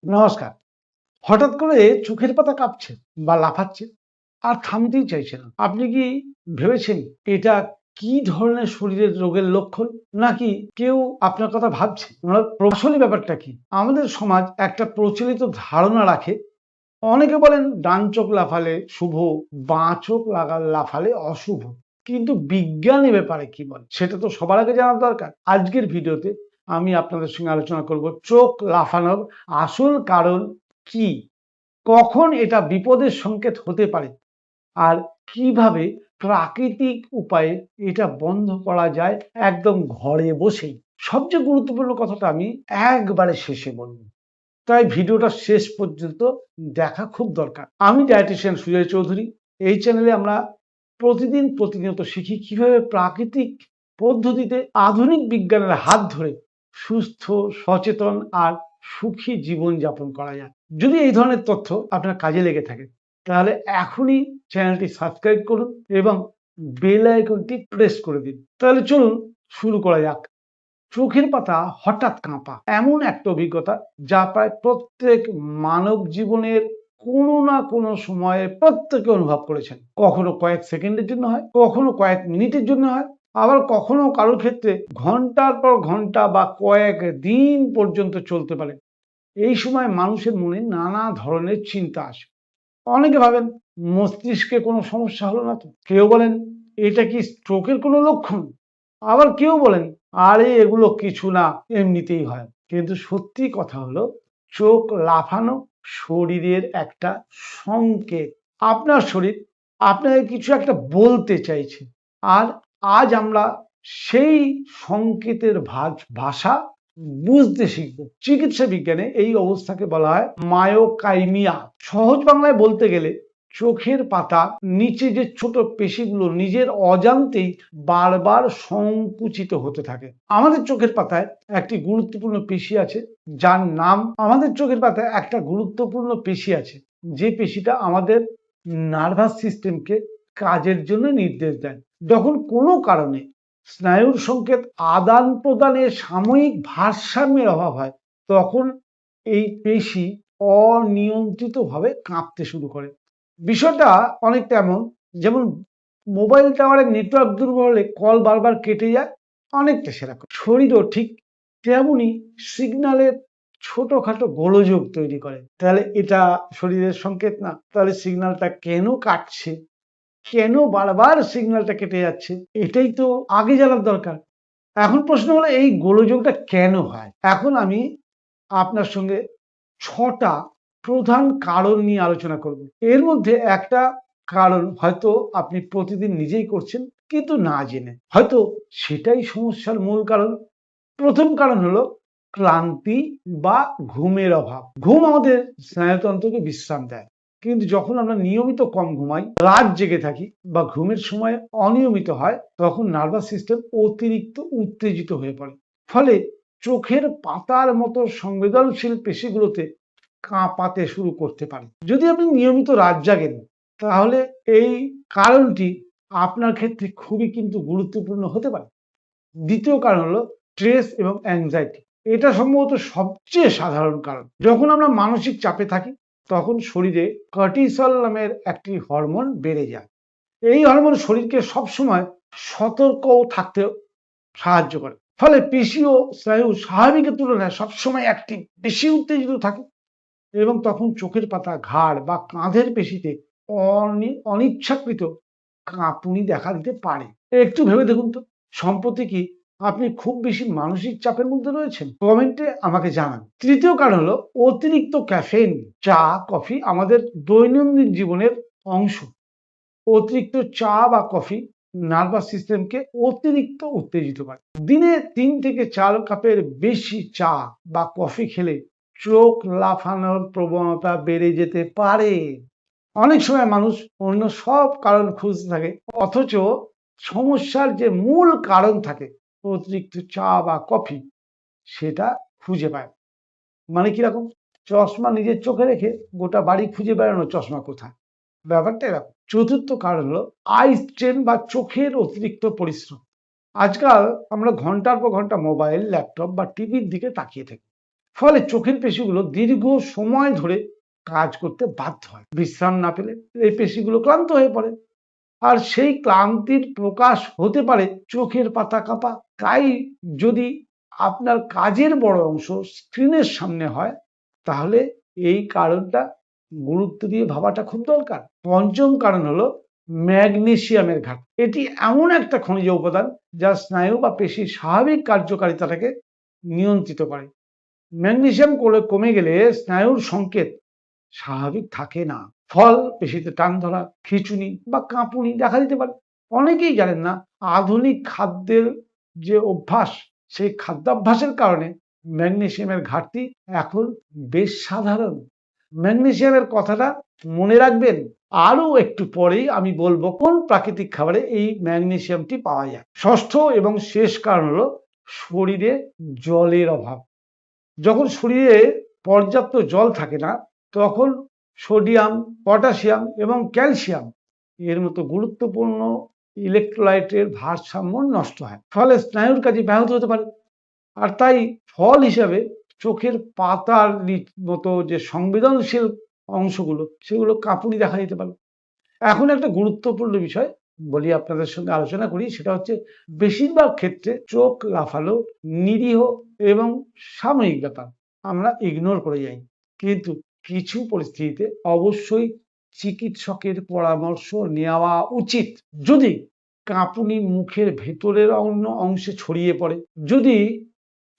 নমস্কার। হঠাৎ করে চোখের পাতা কাঁপছে বা লাফাচ্ছে আর থামতেই চাইছে না। আপনি কি ভেবেছেন এটা কি ধরনের শরীরের রোগের লক্ষণ, নাকি কেউ আপনার কথা ভাবছে? আসলে ব্যাপারটা কি? আমাদের সমাজ একটা প্রচলিত ধারণা রাখে, অনেকে বলেন ডান চোখ লাফালে শুভ, বাঁ চোখ লাফালে অশুভ। কিন্তু বিজ্ঞান এ ব্যাপারে কি বলে সেটা তো সবার আগে জানার দরকার। আজকের ভিডিওতে আমি আপনাদের সঙ্গে আলোচনা করব চোখ লাফানোর আসল কারণ কি, কখন এটা বিপদের সংকেত হতে পারে, আর কিভাবে প্রাকৃতিক উপায়ে এটা বন্ধ করা যায় একদম ঘরে বসেই। সবচেয়ে গুরুত্বপূর্ণ কথাটা আমি একবারে শেষে বলবো, তাই ভিডিওটা শেষ পর্যন্ত দেখা খুব দরকার। আমি ডায়েটিশিয়ান সুজয় চৌধুরী। এই চ্যানেলে আমরা প্রতিনিয়ত শিখি কিভাবে প্রাকৃতিক পদ্ধতিতে আধুনিক বিজ্ঞানের হাত ধরে সুস্থ, সচেতন আর সুখী জীবন যাপন করা যায়। যদি এই ধরনের তথ্য আপনার কাজে লেগে থাকে তাহলে এখনই চ্যানেলটি সাবস্ক্রাইব করুন এবং বেল আইকনটি প্রেস করে দিন। তাহলে চলুন শুরু করা যাক। চোখের পাতা হঠাৎ কাঁপা এমন একটা অভিজ্ঞতা যা প্রায় প্রত্যেক মানব জীবনের কোনো না কোনো সময়ে প্রত্যেকে অনুভব করেছেন। কখনো কয়েক সেকেন্ডের জন্য হয়, কখনো কয়েক মিনিটের জন্য হয়, আবার কখনো কারোর ক্ষেত্রে ঘন্টার পর ঘন্টা বা কয়েক দিন পর্যন্ত চলতে পারে। এই সময় মানুষের মনে নানা ধরনের চিন্তা আসে। অনেকে ভাবেন মস্তিষ্কে কোনো সমস্যা হলো না তো, কেউ বলেন এটা কি স্ট্রোকের কোনো লক্ষণ, আবার কেউ বলেন আরে এগুলো কিছু না, এমনিতেই হয়। কিন্তু সত্যি কথা হলো চোখ লাফানো শরীরের একটা সংকেত। আপনার শরীর আপনাকে কিছু একটা বলতে চাইছে, আর আজ আমরা সেই সংকেতের ভাষা বুঝতে শিখব। চিকিৎসা বিজ্ঞানে এই অবস্থাকে বলা হয় মায়োকাইমিয়া। সহজ বাংলায় বলতে গেলে চোখের পাতা নিচে যে ছোট পেশিগুলো নিজের অজান্তেই বারবার সংকুচিত হতে থাকে। আমাদের চোখের পাতায় একটি গুরুত্বপূর্ণ পেশি আছে যার নাম আমাদের চোখের পাতায় একটা গুরুত্বপূর্ণ পেশি আছে যে পেশিটা আমাদের নার্ভাস সিস্টেমকে কাজের জন্য নির্দেশ দেয়। যখন কোনো কারণে স্নায়ুর সংকেত আদান প্রদানে সাময়িক ভারসাম্যের অভাব হয় তখন এই পেশি অনিয়ন্ত্রিতভাবে কাঁপতে শুরু করে। বিষয়টা অনেকটা এমন, যেমন মোবাইল টাওয়ারের নেটওয়ার্ক দুর্বল হলে কল বারবার কেটে যায়, অনেকটা সেরকম শরীরও ঠিক তেমনই সিগন্যালের ছোটখাটো গোলযোগ তৈরি করে। তাহলে এটা শরীরের সংকেত না, তাহলে সিগন্যালটা কেন কাটছে, কেন বারবার সিগন্যালটা কেটে যাচ্ছে, এটাই তো আগে জানার দরকার। এখন প্রশ্ন হলো এই গোলযোগটা কেন হয়। এখন আমি আপনার সঙ্গে 6টা প্রধান কারণ নিয়ে আলোচনা করব। এর মধ্যে একটা কারণ হয়তো আপনি প্রতিদিন নিজেই করছেন কিন্তু না জেনে, হয়তো সেটাই সমস্যার মূল কারণ। প্রথম কারণ হলো ক্লান্তি বা ঘুমের অভাব। ঘুম আমাদের স্নায়ুতন্ত্রকে বিশ্রাম দেয়, কিন্তু যখন আমরা নিয়মিত কম ঘুমাই, রাত জেগে থাকি বা ঘুমের সময় অনিয়মিত হয় তখন নার্ভাস সিস্টেম অতিরিক্ত উত্তেজিত হয়ে পড়ে। ফলে চোখের পাতার মতো সংবেদনশীল পেশিগুলোতে কাঁপাতে শুরু করতে পারে। যদি আপনি নিয়মিত রাত জাগেন তাহলে এই কারণটি আপনার ক্ষেত্রে খুবই কিন্তু গুরুত্বপূর্ণ হতে পারে। দ্বিতীয় কারণ হলো স্ট্রেস এবং অ্যাংজাইটি। এটা সম্ভবত সবচেয়ে সাধারণ কারণ। যখন আমরা মানসিক চাপে থাকি তখন শরীরে কর্টিসল নামের একটি হরমোন বেড়ে যায়। এই হরমোন শরীরকে সবসময় সতর্ক থাকতে সাহায্য করে। ফলে পেশি ও স্নায়ু স্বাভাবিকের তুলনায় সবসময় অ্যাক্টিভ, বেশি উত্তেজিত থাকে এবং তখন চোখের পাতা, ঘাড় বা কাঁধের পেশিতে অনিচ্ছাকৃত কাঁপুনি দেখা দিতে পারে। একটু ভেবে দেখুন তো, সম্প্রতি কি আপনি খুব বেশি মানসিক চাপের মধ্যে রয়েছেন? কমেন্টে আমাকে জানান। তৃতীয় কারণ হলো অতিরিক্ত ক্যাফেইন। চা, কফি আমাদের দৈনন্দিন জীবনের অংশ। অতিরিক্ত চা বা কফি নার্ভাস সিস্টেমকে অতিরিক্ত উত্তেজিত করে। দিনে 3 থেকে 4 কাপের বেশি চা বা কফি খেলে চোখ লাফানোর প্রবণতা বেড়ে যেতে পারে। অনেক সময় মানুষ অন্য সব কারণ খুঁজতে থাকে, অথচ সমস্যার যে মূল কারণ থাকে অতিরিক্ত চা বা কফি সেটা খুঁজে পায়। মানে কিরকম, চশমা নিজের চোখে রেখে গোটা বাড়ি খুঁজে বেড়ানো চশমা কোথায়, ব্যাপারটা এরকম। চতুর্থ কারণ হলো আই স্ট্রেন বা চোখের অতিরিক্ত পরিশ্রম। আজকাল আমরা ঘন্টার পর ঘন্টা মোবাইল, ল্যাপটপ বা টিভির দিকে তাকিয়ে থাকি। ফলে চোখের পেশিগুলো দীর্ঘ সময় ধরে কাজ করতে বাধ্য হয়। বিশ্রাম না পেলে এই পেশিগুলো ক্লান্ত হয়ে পড়ে, আর সেই ক্লান্তির প্রকাশ হতে পারে চোখের পাতা কাঁপা। তাই যদি আপনার কাজের বড় অংশ স্ক্রিনের সামনে হয়, তাহলে এই কারণটা গুরুত্ব দিয়ে ভাবাটা খুব দরকার। পঞ্চম কারণ হলো ম্যাগনেসিয়ামের ঘাটতি। এটি এমন একটা খনিজ উপাদান যা স্নায়ু বা পেশির স্বাভাবিক কার্যকারিতাটাকে নিয়ন্ত্রিত করে। ম্যাগনেসিয়াম কমে গেলে স্নায়ুর সংকেত স্বাভাবিক থাকে না। ফল পেশিতে টান ধরা, খিঁচুনি বা কাঁপুনি দেখা দিতে পারে। অনেকেই জানেন না, আধুনিক খাদ্যের যে অভ্যাস, সেই খাদ্যাভ্যাসের কারণে ম্যাগনেসিয়ামের ঘাটতি এখন বেশ সাধারণ। ম্যাগনেসিয়ামের কথাটা মনে রাখবেন। আরো একটু পরেই আমি বলবো কোন প্রাকৃতিক খাবারে এই ম্যাগনেসিয়ামটি পাওয়া যায়। ষষ্ঠ এবং শেষ কারণ হলো শরীরে জলের অভাব। যখন শরীরে পর্যাপ্ত জল থাকে না, তখন সোডিয়াম, পটাশিয়াম এবং ক্যালসিয়াম এর মতো গুরুত্বপূর্ণ ইলেকট্রোলাইটের ভারসাম্য নষ্ট হয়, ফলে স্নায়ুর কাজে ব্যাহত হতে পারে। আর তাই ফল হিসাবে চোখের পাতার মতো যে সংবেদনশীল অংশগুলো, সেগুলো কাঁপুনি দেখা দিতে পারে। এখন একটা গুরুত্বপূর্ণ বিষয় বলি, আপনাদের সঙ্গে আলোচনা করি, সেটা হচ্ছে বেশিরভাগ ক্ষেত্রে চোখ লাফালো নিরীহ এবং সাময়িক ব্যাপার, আমরা ইগনোর করে যাই। কিন্তু কিছু পরিস্থিতিতে অবশ্যই চিকিৎসকের পরামর্শ নেওয়া উচিত। যদি কাঁপুনি মুখের ভেতরের অংশে ছড়িয়ে পড়ে, যদি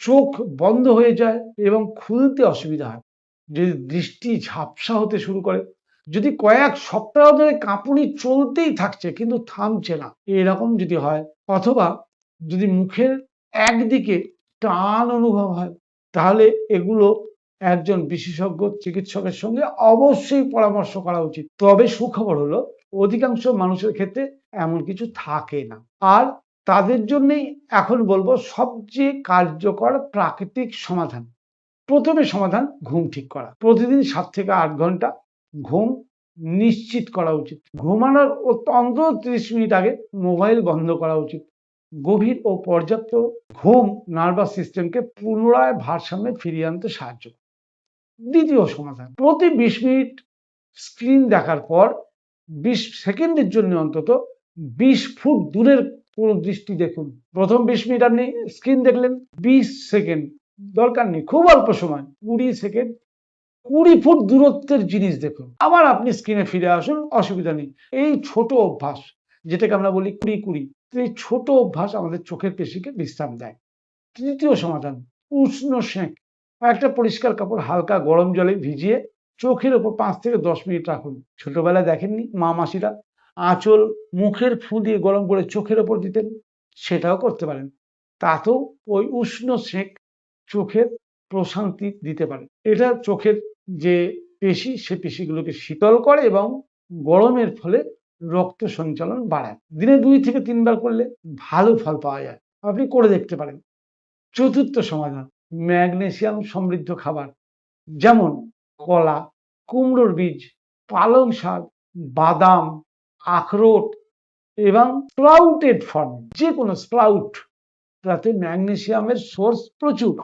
চোখ বন্ধ হয়ে যায় এবং খুলতে অসুবিধা হয়, যদি দৃষ্টি ঝাপসা হতে শুরু করে, যদি কয়েক সপ্তাহ ধরে কাঁপুনি চলতেই থাকছে কিন্তু থামছে না, এরকম যদি হয়, অথবা যদি মুখের একদিকে টান অনুভব হয়, তাহলে এগুলো একজন বিশেষজ্ঞ চিকিৎসকের সঙ্গে অবশ্যই পরামর্শ করা উচিত। তবে সুখবর হলো, অধিকাংশ মানুষের ক্ষেত্রে এমন কিছু থাকে না। আর তাদের জন্যই এখন বলবো সবচেয়ে কার্যকর প্রাকৃতিক সমাধান। প্রথমে সমাধান ঘুম ঠিক করা। প্রতিদিন 7 থেকে 8 ঘন্টা ঘুম নিশ্চিত করা উচিত। ঘুমানোর অন্তত 30 মিনিট আগে মোবাইল বন্ধ করা উচিত। গভীর ও পর্যাপ্ত ঘুম নার্ভাস সিস্টেমকে পুনরায় ভারসাম্যে ফিরিয়ে আনতে সাহায্য করে। দ্বিতীয় সমাধান, প্রতি 20 মিনিট স্ক্রিন দেখার পর 20 সেকেন্ডের জন্য অন্তত 20 ফুট দূরের কোনো দৃষ্টি দেখুন। প্রথম 20 মিনিট আপনি স্ক্রিন দেখলেন, 20 সেকেন্ড দরকার নেই, খুব অল্প সময়, 20 সেকেন্ড 20 ফুট দূরত্বের জিনিস দেখুন, আবার আপনি স্ক্রিনে ফিরে আসুন, অসুবিধা নেই। এই ছোট অভ্যাস, যেটাকে আমরা বলি 20-20, এই ছোট অভ্যাস আমাদের চোখের পেশিকে বিশ্রাম দেয়। তৃতীয় সমাধান, উষ্ণ সেঁক। একটা পরিষ্কার কাপড় হালকা গরম জলে ভিজিয়ে চোখের ওপর 5 থেকে 10 মিনিট রাখুন। ছোটবেলায় দেখেননি মা মাসিরা আঁচল মুখের ফু দিয়ে গরম করে চোখের ওপর দিতেন? সেটাও করতে পারেন। তাতেও ওই উষ্ণ সেঁক চোখের প্রশান্তি দিতে পারে। এটা চোখের যে পেশি, সে পেশিগুলোকে শীতল করে এবং গরমের ফলে রক্ত সঞ্চালন বাড়ায়। দিনে 2 থেকে 3 বার করলে ভালো ফল পাওয়া যায়, আপনি করে দেখতে পারেন। চতুর্থ সমাধান, ম্যাগনেসিয়াম সমৃদ্ধ খাবার, যেমন কলা, কুমড়োর বীজ, পালং শাক, বাদাম, আখরোট এবং স্প্রাউটেড ফর্ম, যে কোনো স্প্রাউট, তাতে ম্যাগনেসিয়ামের সোর্স প্রচুর।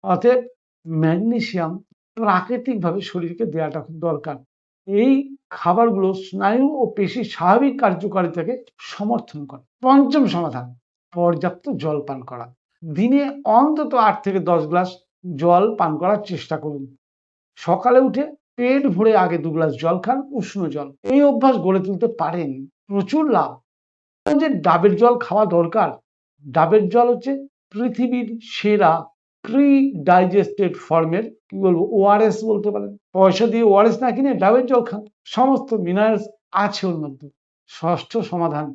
অতএব ম্যাগনেসিয়াম প্রাকৃতিকভাবে শরীরকে দেওয়াটা খুব দরকার। এই খাবারগুলো স্নায়ু ও পেশির স্বাভাবিক কার্যকারিতাকে সমর্থন করে। পঞ্চম সমাধান, পর্যাপ্ত জল পান করা। দিনে অন্তত 8 থেকে 10 গ্লাস জল পান করার চেষ্টা করুন। সকালে উঠে পেট ভরে আগে 2 গ্লাস জল খান, উষ্ণ জল। এই অভ্যাস গড়ে তুলতে পারেন, প্রচুর লাভ। যে ডাবের জল খাওয়া দরকার, ডাবের জল হচ্ছে পৃথিবীর সেরা প্রি ডাইজেস্টেড ফর্মের, কি বলবো, ওআরএস বলতে পারেন। পয়সা দিয়ে ওআরএস না কিনে ডাবের জল খান, সমস্ত মিনারেলস আছে ওর মধ্যে। ষষ্ঠ সমাধান,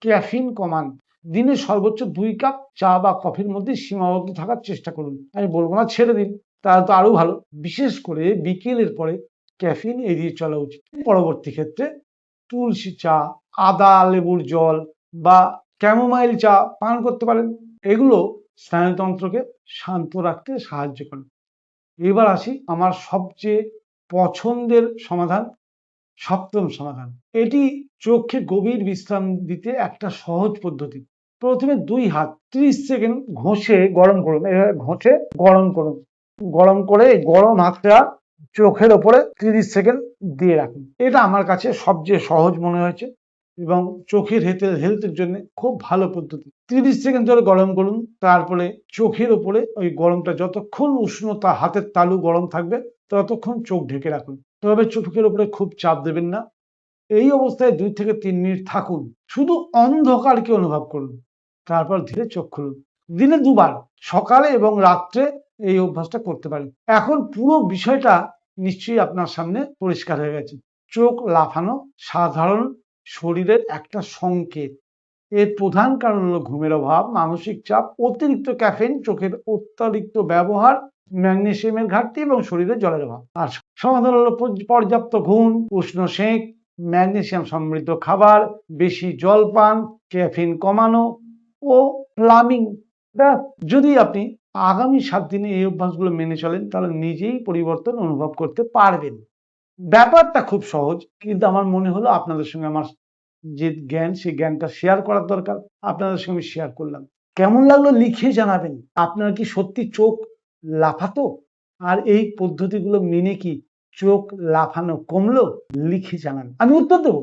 ক্যাফিন কমান। দিনে সর্বোচ্চ 2 কাপ চা বা কফির মধ্যে সীমাবদ্ধ থাকার চেষ্টা করুন। আমি বলবো না ছেড়ে দিন, তাহলে তো আরো ভালো। বিশেষ করে বিকেলের পরে ক্যাফিন এড়িয়ে চলা উচিত। পরবর্তী ক্ষেত্রে তুলসী চা, আদা লেবুর জল বা ক্যামোমাইল চা পান করতে পারেন। এগুলো স্নায়ুতন্ত্রকে শান্ত রাখতে সাহায্য করে। এবার আসি আমার সবচেয়ে পছন্দের সমাধান, সপ্তম সমাধান। এটি চোখে গভীর বিশ্রাম দিতে একটা সহজ পদ্ধতি। প্রথমে 2 হাত 30 সেকেন্ড ঘষে গরম করুন, এভাবে ঘষে গরম করুন। গরম করে গরম হাতটা চোখের ওপরে 30 সেকেন্ড দিয়ে রাখুন। এটা আমার কাছে সবচেয়ে সহজ মনে হয়েছে এবং চোখের হেলথের জন্য খুব ভালো পদ্ধতি। 30 সেকেন্ড ধরে গরম করুন, তারপরে চোখের ওপরে ওই গরমটা যতক্ষণ উষ্ণতা হাতের তালু গরম থাকবে ততক্ষণ চোখ ঢেকে রাখুন। তবে চোখের উপরে খুব চাপ দেবেন না। এই অবস্থায় 2 থেকে 3 মিনিট থাকুন, শুধু অন্ধকারকে অনুভব করুন, তারপর ধীরে চোখ খুলুন। দিনে 2 বার, সকালে এবং রাত্রে এই অভ্যাসটা করতে পারেন। এখন পুরো বিষয়টা নিশ্চয়ই আপনার সামনে পরিষ্কার হয়ে গেছে। চোখ লাফানো সাধারণ শরীরের একটা সংকেত। এর প্রধান কারণ হলো ঘুমের অভাব, মানসিক চাপ, অতিরিক্ত ক্যাফেইন, চোখের অতিরিক্ত ব্যবহার, ম্যাগনেসিয়ামের ঘাটতি এবং শরীরে জলের অভাব। আর সমাধান হলো পর্যাপ্ত ঘুম, উষ্ণ সেঁক, ম্যাগনেসিয়াম সমৃদ্ধ খাবার, বেশি জল পান, ক্যাফেইন কমানো ও প্লামিং। যদি আপনি আগামী 7 দিনে এই অভ্যাসগুলো মেনে চলেন তাহলে নিজেই পরিবর্তন অনুভব করতে পারবেন। ব্যাপারটা খুব সহজ, কিন্তু আমার মনে হলো আপনাদের সঙ্গে আমার যে জ্ঞান সেই জ্ঞানটা শেয়ার করার দরকার, আপনাদের সঙ্গে শেয়ার করলাম। কেমন লাগলো লিখে জানাবেন। আপনার কি সত্যি চোখ লাফাতো? আর এই পদ্ধতিগুলো মেনে কি চোখ লাফানো কমলো? লিখে জানান, আমি উত্তর দেবো।